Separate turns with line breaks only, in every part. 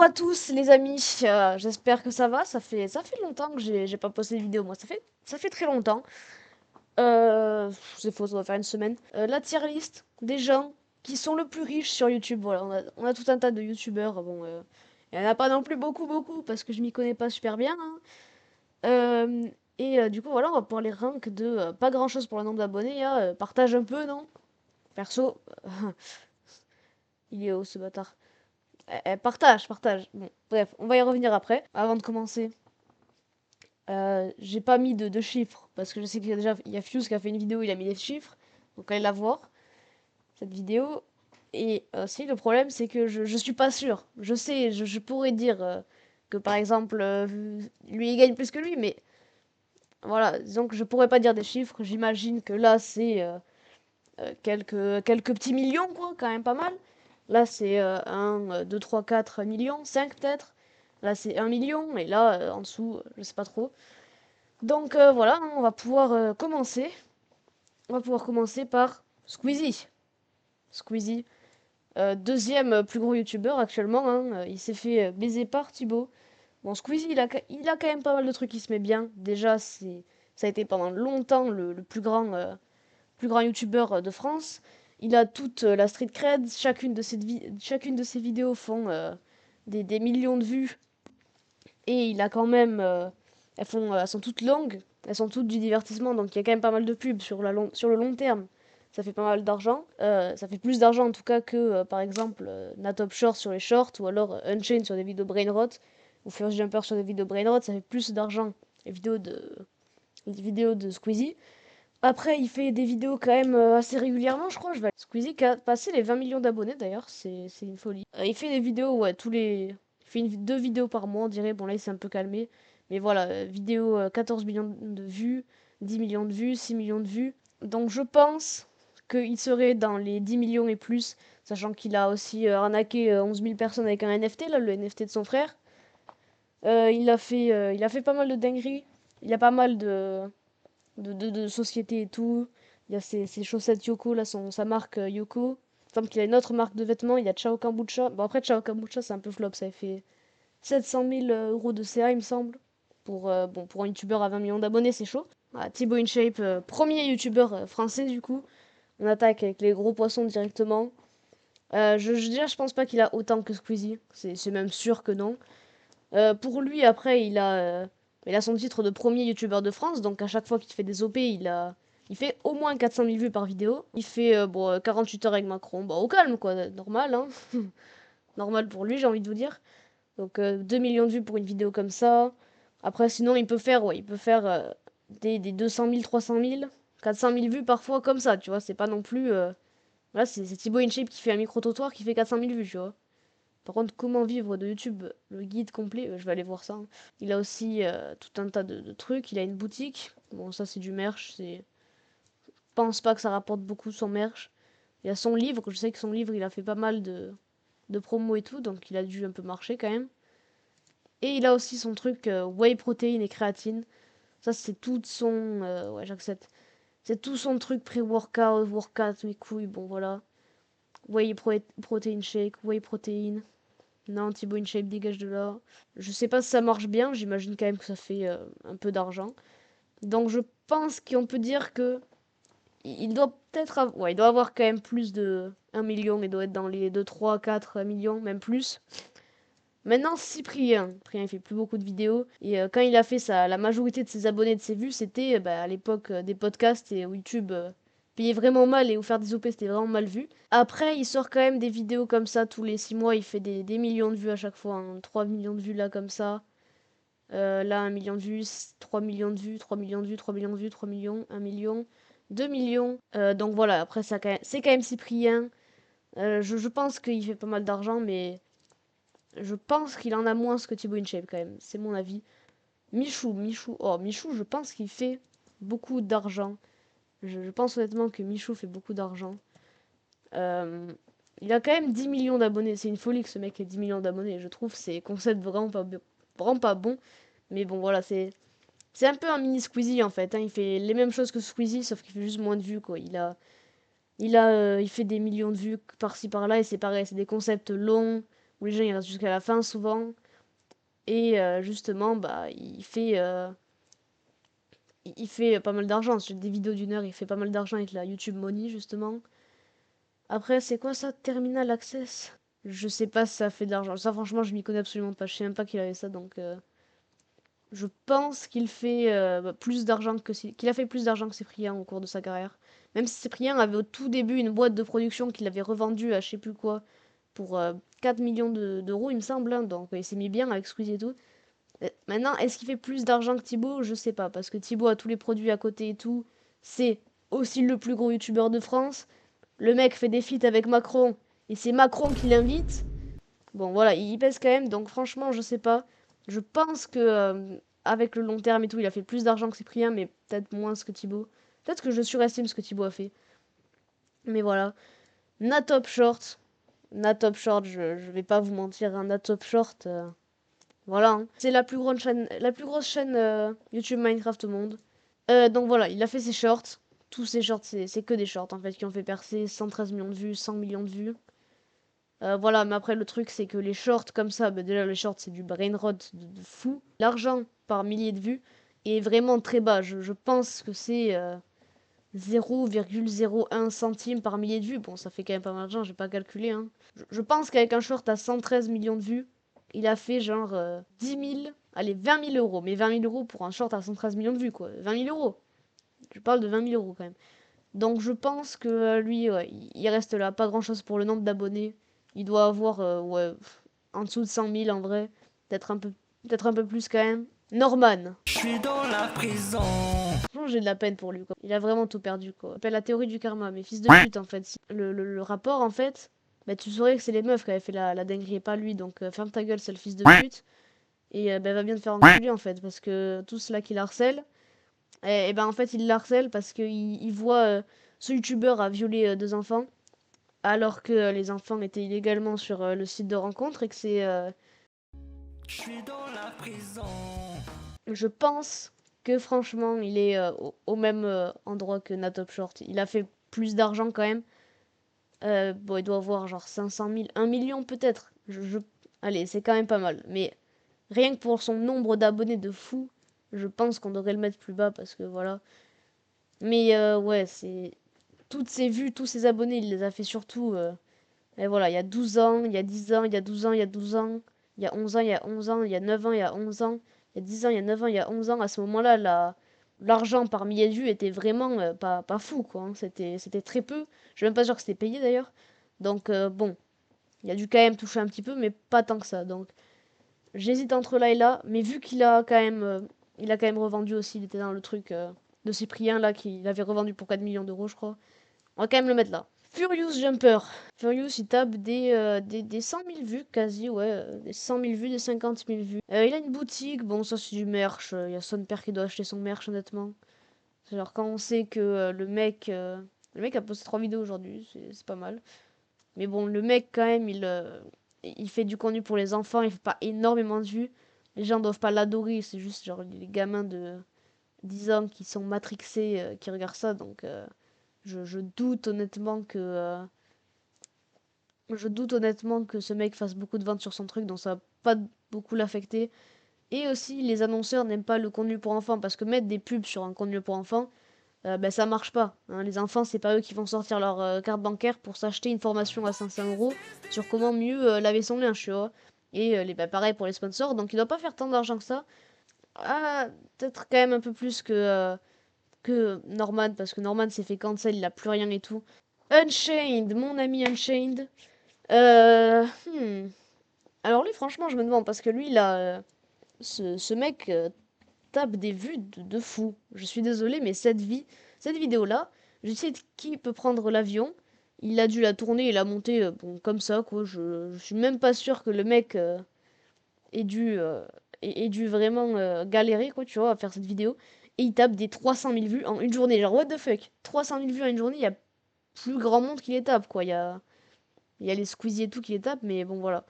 Bonjour à tous les amis, j'espère que ça va, ça fait longtemps que j'ai pas posté de vidéo, moi ça fait très longtemps, c'est faux, ça doit faire une semaine. La tier list des gens qui sont le plus riches sur YouTube, voilà, on a tout un tas de youtubeurs, bon, il y en a pas non plus beaucoup, parce que je m'y connais pas super bien, hein. Du coup voilà, on va pouvoir les rank de pas grand chose pour le nombre d'abonnés, hein, partage un peu, non? Perso, il est haut ce bâtard. Partage. Bon, bref, on va y revenir après. Avant de commencer, j'ai pas mis de chiffres parce que je sais qu'il y a déjà il y a Fuse qui a fait une vidéo, il a mis des chiffres. Donc allez la voir, cette vidéo. Et si le problème, c'est que je suis pas sûr. Je sais, je pourrais dire que par exemple, lui il gagne plus que lui, mais voilà, disons que je pourrais pas dire des chiffres. J'imagine que là, c'est quelques petits millions, quoi, quand même pas mal. Là, c'est 1, 2, 3, 4 millions, 5 peut-être. Là, c'est 1 million, et là, en dessous, je sais pas trop. Donc voilà, hein, on va pouvoir commencer. On va pouvoir commencer par Squeezie. Squeezie, deuxième plus gros youtubeur actuellement, hein, il s'est fait baiser par Thibaut. Bon, Squeezie, il a quand même pas mal de trucs qui se met bien. Déjà, ça a été pendant longtemps le plus grand youtubeur de France. Il a toute la street cred, chacune de ses vidéos font des millions de vues. Et il a quand même... elles sont toutes longues, elles sont toutes du divertissement, donc il y a quand même pas mal de pubs sur le long terme. Ça fait pas mal d'argent. Ça fait plus d'argent en tout cas que, par exemple, Natop Short sur les shorts, ou alors Unchained sur des vidéos brainrot, ou First Jumper sur des vidéos brainrot, ça fait plus d'argent. Les vidéos de Squeezie. Après, il fait des vidéos quand même assez régulièrement, je crois. Squeezie qui a passé les 20 millions d'abonnés d'ailleurs, c'est une folie. Il fait des vidéos, ouais, Il fait deux vidéos par mois, on dirait. Bon, là, il s'est un peu calmé. Mais voilà, vidéo 14 millions de vues, 10 millions de vues, 6 millions de vues. Donc je pense qu'il serait dans les 10 millions et plus, sachant qu'il a aussi arnaqué 11 000 personnes avec un NFT, là, le NFT de son frère. Il a fait pas mal de dingueries. Il a pas mal de société et tout. Il y a ses chaussettes Yoko, là, sa marque Yoko. Il me semble qu'il a une autre marque de vêtements. Il y a Chao Kombucha. Bon, après, Chao Kombucha, c'est un peu flop. Ça a fait 700 000 euros de CA, il me semble. Pour un youtubeur à 20 millions d'abonnés, c'est chaud. Ah, Thibaut InShape, premier youtubeur français, du coup. On attaque avec les gros poissons directement. Déjà, je pense pas qu'il a autant que Squeezie. C'est même sûr que non. Pour lui, après, il a son titre de premier youtubeur de France, donc à chaque fois qu'il fait des OP, il fait au moins 400 000 vues par vidéo. Il fait 48 heures avec Macron. Bon, au calme, quoi, normal, hein. Normal pour lui, j'ai envie de vous dire. Donc 2 millions de vues pour une vidéo comme ça. Après, sinon, il peut faire des 200 000, 300 000, 400 000 vues parfois comme ça, tu vois. C'est pas non plus. Là, c'est Thibaut InShape qui fait un micro-trottoir qui fait 400 000 vues, tu vois. Par contre, comment vivre de YouTube, le guide complet, je vais aller voir ça, hein. Il a aussi tout un tas de trucs. Il a une boutique. Bon, ça, c'est du merch. Je pense pas que ça rapporte beaucoup son merch. Il a son livre. Je sais que son livre, il a fait pas mal de promos et tout. Donc, il a dû un peu marcher quand même. Et il a aussi son truc whey protein et créatine. Ça, c'est tout son. Ouais, j'accepte. C'est tout son truc pré-workout, workout, mes couilles. Bon, voilà. Protein shake, whey protein. Non, Thibaut InShape dégage de là. Je sais pas si ça marche bien, j'imagine quand même que ça fait un peu d'argent. Donc je pense qu'on peut dire que il doit peut-être avoir... Ouais, il doit avoir quand même plus de 1 million, il doit être dans les 2, 3, 4 millions, même plus. Maintenant, Cyprien, il fait plus beaucoup de vidéos. Et quand il a fait ça, la majorité de ses abonnés, de ses vues, c'était à l'époque des podcasts et où YouTube payait vraiment mal et où faire des OP c'était vraiment mal vu. Après, il sort quand même des vidéos comme ça tous les 6 mois. Il fait des millions de vues à chaque fois, hein. 3 millions de vues là comme ça. Là, 1 million de vues, 3 millions de vues, 3 millions de vues, 3 millions de vues, 3 millions, 1 million, 2 millions. Donc voilà, après, c'est quand même Cyprien. Je pense qu'il fait pas mal d'argent, mais je pense qu'il en a moins que Thibaut InShape quand même. C'est mon avis. Michou, je pense qu'il fait beaucoup d'argent. Je pense honnêtement que Michou fait beaucoup d'argent. Euh, il a quand même 10 millions d'abonnés. C'est une folie que ce mec ait 10 millions d'abonnés. Je trouve ces concepts vraiment pas bons. Mais bon, voilà, c'est un peu un mini Squeezie en fait, hein. Il fait les mêmes choses que Squeezie, sauf qu'il fait juste moins de vues, quoi. Il fait des millions de vues par-ci par-là, et c'est pareil, c'est des concepts longs, où les gens ils restent jusqu'à la fin souvent. Et justement, bah, il fait pas mal d'argent. Sur des vidéos d'une heure, il fait pas mal d'argent avec la YouTube Money, justement. Après, c'est quoi ça, Terminal Access? Je sais pas si ça fait de l'argent. Ça, franchement, je m'y connais absolument pas. Je sais même pas qu'il avait ça, donc je pense qu'il fait plus d'argent qu'il a fait plus d'argent que Cyprien au cours de sa carrière. Même si Cyprien avait au tout début une boîte de production qu'il avait revendue à je sais plus quoi pour 4 millions d'euros, il me semble, hein. Donc il s'est mis bien avec Squeezie et tout. Maintenant, est-ce qu'il fait plus d'argent que Thibaut? Je sais pas, parce que Thibaut a tous les produits à côté et tout. C'est aussi le plus gros youtubeur de France. Le mec fait des feats avec Macron, et c'est Macron qui l'invite. Bon, voilà, il pèse quand même, donc franchement, je sais pas. Je pense que avec le long terme et tout, il a fait plus d'argent que Cyprien, mais peut-être moins que Thibaut. Peut-être que je surestime ce que Thibaut a fait. Mais voilà. Natop Short. Natop Short, je vais pas vous mentir, un Natop Short. Voilà, hein. C'est la plus grosse chaîne YouTube Minecraft au monde. Donc voilà, il a fait ses shorts. Tous ses shorts, c'est que des shorts en fait qui ont fait percer 113 millions de vues, 100 millions de vues. Voilà, mais après le truc c'est que les shorts comme ça, bah, déjà les shorts c'est du brain rot de fou. L'argent par millier de vues est vraiment très bas. Je pense que c'est 0,01 centime par millier de vues. Bon, ça fait quand même pas mal d'argent, j'ai pas calculé, hein. Je pense qu'avec un short à 113 millions de vues, il a fait genre 10 000, allez, 20 000 euros. Mais 20 000 euros pour un short à 113 millions de vues, quoi. 20 000 euros. Je parle de 20 000 euros quand même. Donc je pense que lui, ouais, il reste là. Pas grand chose pour le nombre d'abonnés. Il doit avoir, ouais, en dessous de 100 000 en vrai. Peut-être un peu plus quand même. Norman. Je suis dans la prison. Franchement, j'ai de la peine pour lui, quoi. Il a vraiment tout perdu, quoi. Ça s'appelle la théorie du karma, mais fils de pute, en fait. Le rapport, en fait, bah, tu saurais que c'est les meufs qui avaient fait la dinguerie et pas lui. Donc, ferme ta gueule, c'est le fils de pute. Et bah, va bien te faire enculer, en fait, parce que tout cela qu'il harcèle, et ben en fait, il l'harcèle parce qu'il voit ce youtubeur a violé deux enfants, alors que les enfants étaient illégalement sur le site de rencontre et que c'est. Je suis dans la prison. Je pense que franchement, il est au même endroit que Natop Short. Il a fait plus d'argent quand même. Bon, il doit avoir genre 500 000, 1 million peut-être. Allez, c'est quand même pas mal. Mais rien que pour son nombre d'abonnés de fou, je pense qu'on devrait le mettre plus bas parce que voilà. Mais ouais, c'est toutes ses vues, tous ses abonnés, il les a fait surtout. Et voilà, il y a 12 ans, il y a 10 ans, il y a 12 ans, il y a 12 ans, il y a 11 ans, il y a 11 ans, il y a 9 ans, il y a 11 ans, il y a 10 ans, il y a 9 ans, il y a 11 ans. À ce moment-là, l'argent par millier de vues était vraiment pas fou, quoi, hein. C'était très peu. Je suis même pas sûr que c'était payé d'ailleurs. Donc bon, il a dû quand même toucher un petit peu, mais pas tant que ça. Donc j'hésite entre là et là, mais vu qu'il a quand même, il a quand même revendu aussi, il était dans le truc de Cyprien là, qu'il avait revendu pour 4 millions d'euros, je crois. On va quand même le mettre là. Furious Jumper. Furious, il tape des 100 000 vues, quasi, ouais. Des 100 000 vues, des 50 000 vues. Il a une boutique, bon, ça c'est du merch. Il y a son père qui doit acheter son merch, honnêtement. C'est genre quand on sait que le mec a posté 3 vidéos aujourd'hui, c'est pas mal. Mais bon, le mec, quand même, il fait du contenu pour les enfants, il fait pas énormément de vues. Les gens doivent pas l'adorer, c'est juste genre les gamins de 10 ans qui sont matrixés, qui regardent ça, donc je doute honnêtement que ce mec fasse beaucoup de ventes sur son truc, donc ça va pas beaucoup l'affecter. Et aussi, les annonceurs n'aiment pas le contenu pour enfants, parce que mettre des pubs sur un contenu pour enfants, ben, ça marche pas, hein. Les enfants, c'est pas eux qui vont sortir leur carte bancaire pour s'acheter une formation à 500 euros sur comment mieux laver son linge, tu vois. Et bah, pareil pour les sponsors, donc il doit pas faire tant d'argent que ça. Ah, peut-être quand même un peu plus que Norman, parce que Norman s'est fait cancel, il a plus rien et tout. Unchained, mon ami Unchained. Euh, hmm. Alors lui, franchement, je me demande, parce que lui, ce mec tape des vues de fou. Je suis désolée, mais cette vidéo-là, je sais qui peut prendre l'avion. Il a dû la tourner et la monter, bon, comme ça, quoi. Je suis même pas sûre que le mec ait dû, euh, ait dû vraiment galérer, quoi, tu vois, à faire cette vidéo. Et il tape des 300 000 vues en une journée. Genre, what the fuck? 300 000 vues en une journée, il y a plus grand monde qui les tape, quoi. Il y a les Squeezie et tout qui les tapent, mais bon, voilà.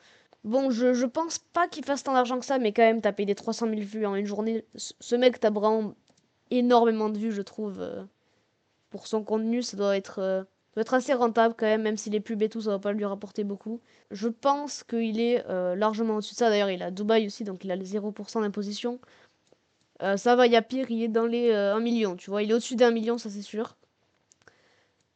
Bon, je pense pas qu'il fasse tant d'argent que ça, mais quand même, taper des 300 000 vues en une journée, ce mec tape vraiment énormément de vues, je trouve. Pour son contenu, ça doit être doit être assez rentable quand même si les pubs et tout, ça va pas lui rapporter beaucoup. Je pense qu'il est largement au-dessus de ça. D'ailleurs, il est à Dubaï aussi, donc il a le 0% d'imposition. Ça va, il y a pire, il est dans les 1 million, tu vois. Il est au-dessus d'1 million, ça c'est sûr.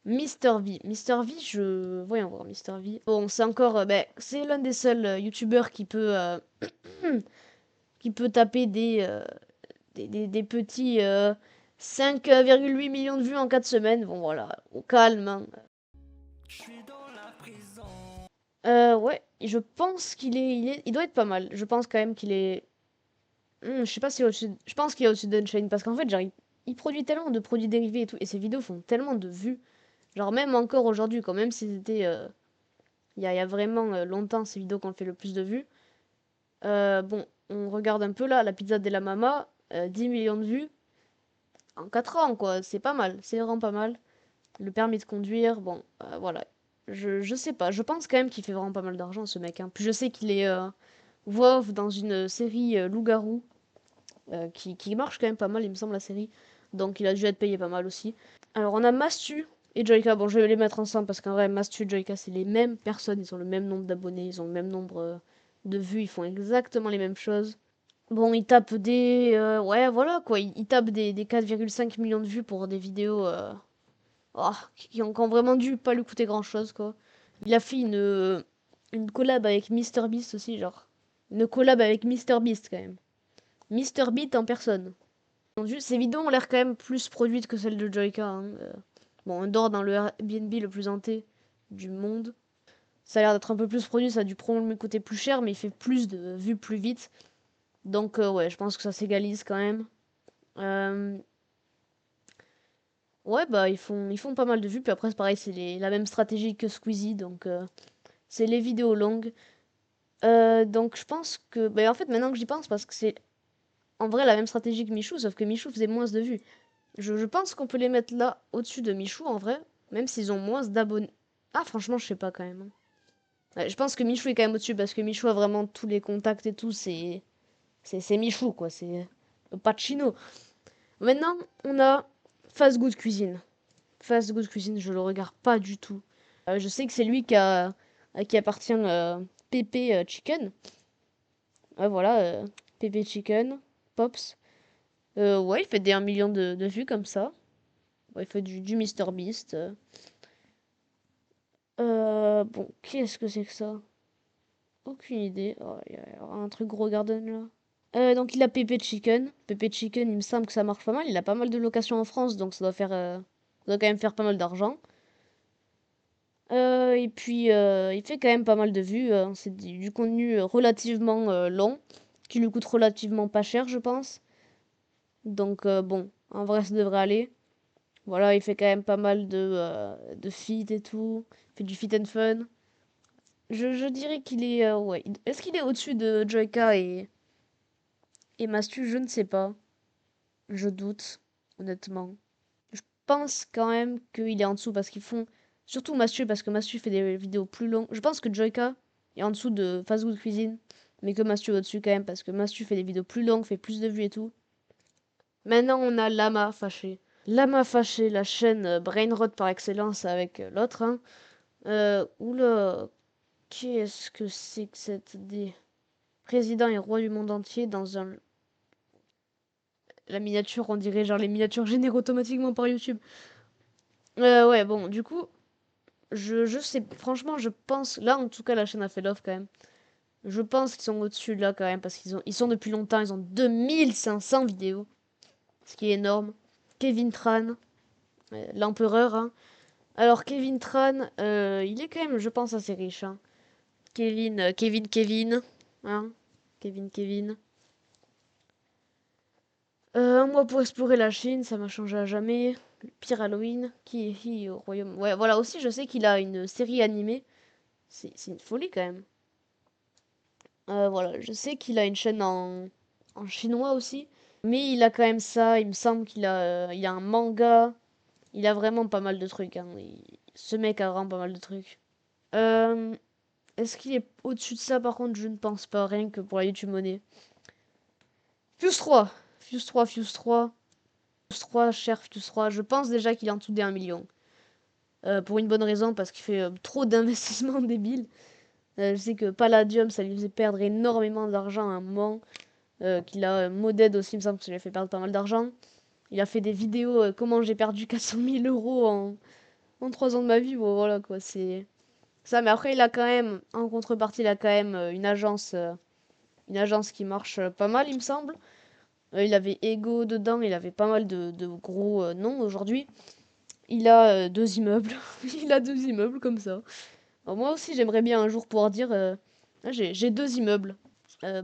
Mister V. Mister V, voyons voir Mister V. Bon, c'est encore... ben, c'est l'un des seuls youtubeurs qui peut taper des petits 5,8 millions de vues en 4 semaines. Bon, voilà, au calme, hein. Ouais, je pense il doit être pas mal. Je pense quand même qu'il est... je sais pas si je pense qu'il est au-dessus d'Unchained, parce qu'en fait, genre, il produit tellement de produits dérivés et tout, et ses vidéos font tellement de vues. Genre, même encore aujourd'hui, quand même si c'était... il y a vraiment longtemps, ces vidéos qui ont fait le plus de vues. Bon, on regarde un peu là, la pizza de la mama, 10 millions de vues en 4 ans, quoi. C'est pas mal, c'est vraiment pas mal. Le permis de conduire, bon, voilà. Je sais pas, je pense quand même qu'il fait vraiment pas mal d'argent, ce mec, hein. Puis je sais qu'il est voix off dans une série Loup-garou, qui marche quand même pas mal, il me semble, la série. Donc il a dû être payé pas mal aussi. Alors on a Mastu et Joyka. Bon, je vais les mettre ensemble parce qu'en vrai, Mastu et Joyka, c'est les mêmes personnes. Ils ont le même nombre d'abonnés, ils ont le même nombre de vues, ils font exactement les mêmes choses. Bon, ils tapent des... ouais, voilà quoi, ils tapent des 4,5 millions de vues pour des vidéos qui ont vraiment dû pas lui coûter grand-chose, quoi. Il a fait une collab avec MrBeast aussi, genre. Une collab avec MrBeast, quand même. MrBeast en personne. Ces vidéos ont l'air quand même plus produites que celles de Joyka, hein. Bon, on dort dans le Airbnb le plus hanté du monde. Ça a l'air d'être un peu plus produit, ça a dû probablement lui coûter plus cher, mais il fait plus de vues plus vite. Donc ouais, je pense que ça s'égalise quand même. Euh, ouais, bah ils font pas mal de vues, puis après c'est pareil, c'est la même stratégie que Squeezie, donc c'est les vidéos longues. Donc je pense que... Bah, en fait, maintenant que j'y pense, parce que c'est en vrai la même stratégie que Michou, sauf que Michou faisait moins de vues. Je pense qu'on peut les mettre là, au-dessus de Michou, en vrai, même s'ils ont moins d'abonnés. Ah, franchement, je sais pas quand même, hein. Ouais, je pense que Michou est quand même au-dessus, parce que Michou a vraiment tous les contacts et tout, c'est Michou, quoi, c'est Pacino. Maintenant, on a Fast Good Cuisine. Fast Good Cuisine, je le regarde pas du tout. Je sais que c'est lui à qui appartient Pepe Chicken. Ouais, voilà, Pepe Chicken, Pops. Ouais, il fait des 1 million de vues comme ça. Ouais, il fait du Mister Beast. Bon, qu'est-ce que c'est que ça? Aucune idée. Oh, il y a un truc gros garden là. Donc il a Pepe Chicken. Pepe Chicken, il me semble que ça marche pas mal. Il a pas mal de locations en France, donc ça doit quand même faire pas mal d'argent. Et puis il fait quand même pas mal de vues, hein. C'est du contenu relativement long, qui lui coûte relativement pas cher, je pense. Donc bon, en vrai, ça devrait aller. Voilà, il fait quand même pas mal de feat et tout. Il fait du fit and fun. Je dirais qu'il est... ouais. Est-ce qu'il est au-dessus de Joyka et Mastu? Je ne sais pas. Je doute, honnêtement. Je pense quand même qu'il est en dessous parce qu'ils font... Surtout Mastu, parce que Mastu fait des vidéos plus longues. Je pense que Joyka est en dessous de Fast Good Cuisine, mais que Mastu est au-dessus quand même, parce que Mastu fait des vidéos plus longues, fait plus de vues et tout. Maintenant, on a Lama Fâché. Lama Fâché, la chaîne Brainrot par excellence avec l'autre, hein. Oula, qu'est-ce que c'est que cette idée? Président et roi du monde entier dans un... La miniature, on dirait genre les miniatures génèrent automatiquement par YouTube. Ouais, bon, du coup, je sais, franchement, je pense... Là, en tout cas, la chaîne a fait l'offre quand même. Je pense qu'ils sont au-dessus là quand même, parce ils sont depuis longtemps, ils ont 2500 vidéos, ce qui est énorme. Kevin Tran, l'empereur, hein. Alors, Kevin Tran, il est quand même, je pense, assez riche, hein. Kevin, hein. Kevin. Un mois pour explorer la Chine, ça m'a changé à jamais. Le pire Halloween, qui est qui au royaume. Ouais, voilà, aussi, je sais qu'il a une série animée. C'est une folie quand même. Voilà, je sais qu'il a une chaîne en chinois aussi. Mais il a quand même ça, il me semble il a un manga. Il a vraiment pas mal de trucs, hein. Ce mec a vraiment pas mal de trucs. Euh, Est-ce qu'il est au-dessus de ça par contre? Je ne pense pas, rien que pour la YouTube Money. Fuse 3. Fuse 3. Fuse 3, cher Fuse 3. Je pense déjà qu'il est en dessous des 1 million. pour une bonne raison, parce qu'il fait trop d'investissements débiles. Je sais que Palladium, ça lui faisait perdre énormément d'argent à un moment. Qu'il a Moded aussi, il me semble que ça lui a fait perdre pas mal d'argent. Il a fait des vidéos comment j'ai perdu 400 000 euros en 3 ans de ma vie. Bon, voilà quoi, c'est ça. Mais après, il a quand même, en contrepartie, il a quand même une agence qui marche pas mal, il me semble. Il avait Ego dedans, il avait pas mal de gros noms aujourd'hui. Il a 2 immeubles. Il a 2 immeubles comme ça. Alors, moi aussi, j'aimerais bien un jour pouvoir dire ah, j'ai 2 immeubles.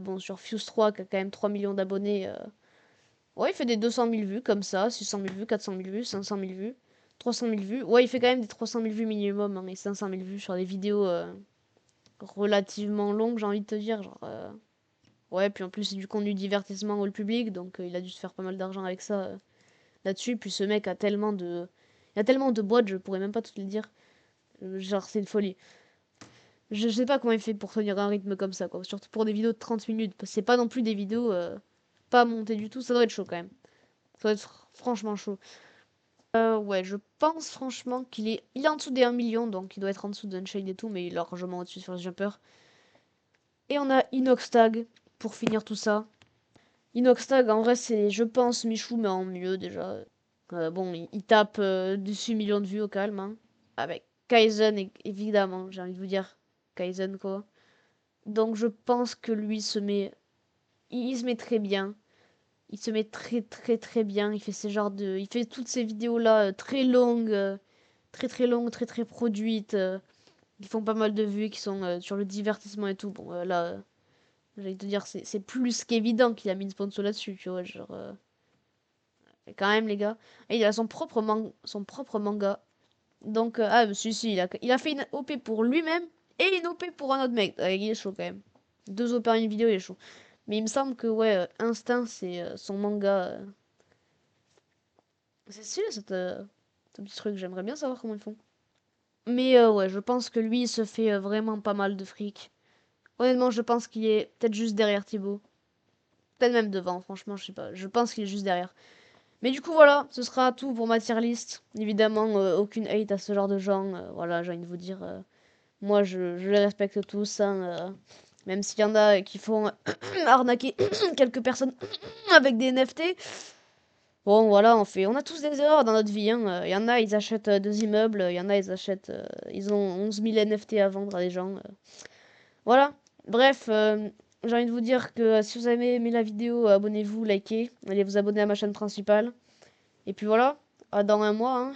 Bon, sur Fuse 3, qui a quand même 3 millions d'abonnés. Ouais, il fait des 200 000 vues comme ça, 600 000 vues, 400 000 vues, 500 000 vues, 300 000 vues. Ouais, il fait quand même des 300 000 vues minimum, hein, et 500 000 vues sur des vidéos relativement longues, j'ai envie de te dire. Genre, ouais, puis en plus, c'est du contenu divertissement au public, donc il a dû se faire pas mal d'argent avec ça là-dessus. Puis ce mec a tellement de. Il a tellement de boîtes, je pourrais même pas tout le dire. Genre, c'est une folie. Je sais pas comment il fait pour tenir un rythme comme ça, quoi. Surtout pour des vidéos de 30 minutes. Parce que c'est pas non plus des vidéos pas montées du tout. Ça doit être chaud quand même. Ça doit être franchement chaud. Ouais, je pense franchement il est en dessous des 1 million, donc il doit être en dessous d'Unchained et tout, mais il est largement au-dessus sur les jumpers. Et on a Inoxtag pour finir tout ça. Inoxtag, en vrai, c'est, je pense, Michou, mais en mieux déjà. Bon, il tape 18 millions de vues au calme, hein. Avec Kaizen, évidemment, j'ai envie de vous dire. Kaizen, quoi. Donc je pense que lui se met. Il se met très bien. Il se met très très très bien. Il fait ces genres de. Il fait toutes ces vidéos là très longues. Très très longues, très très produites. Qui font pas mal de vues, qui sont sur le divertissement et tout. Bon là. J'allais te dire, c'est plus qu'évident qu'il a mis une sponsor là-dessus, tu vois, genre... quand même, les gars. Et il a son propre manga. Donc, ah, si, si, il a fait une OP pour lui-même et une OP pour un autre mec. Il est chaud, quand même. 2 OP en une vidéo, il est chaud. Mais il me semble que, ouais, Instinct, c'est son manga. C'est stylé, ce petit truc. J'aimerais bien savoir comment ils font. Mais, ouais, je pense que lui, il se fait vraiment pas mal de fric. Honnêtement, je pense qu'il est peut-être juste derrière Thibaut. Peut-être même devant, franchement, je sais pas. Je pense qu'il est juste derrière. Mais du coup, voilà, ce sera tout pour ma tier list. Évidemment, aucune hate à ce genre de gens. Voilà, j'ai envie de vous dire, moi, je les respecte tous, hein, même s'il y en a qui font arnaquer quelques personnes avec des NFT. Bon, voilà, on a tous des erreurs dans notre vie, hein. Il y en a, ils achètent 2 immeubles. Il y en a, ils achètent, ils ont 11 000 NFT à vendre à des gens. Voilà. Bref, j'ai envie de vous dire que si vous avez aimé la vidéo, abonnez-vous, likez, allez vous abonner à ma chaîne principale. Et puis voilà, à dans un mois, hein.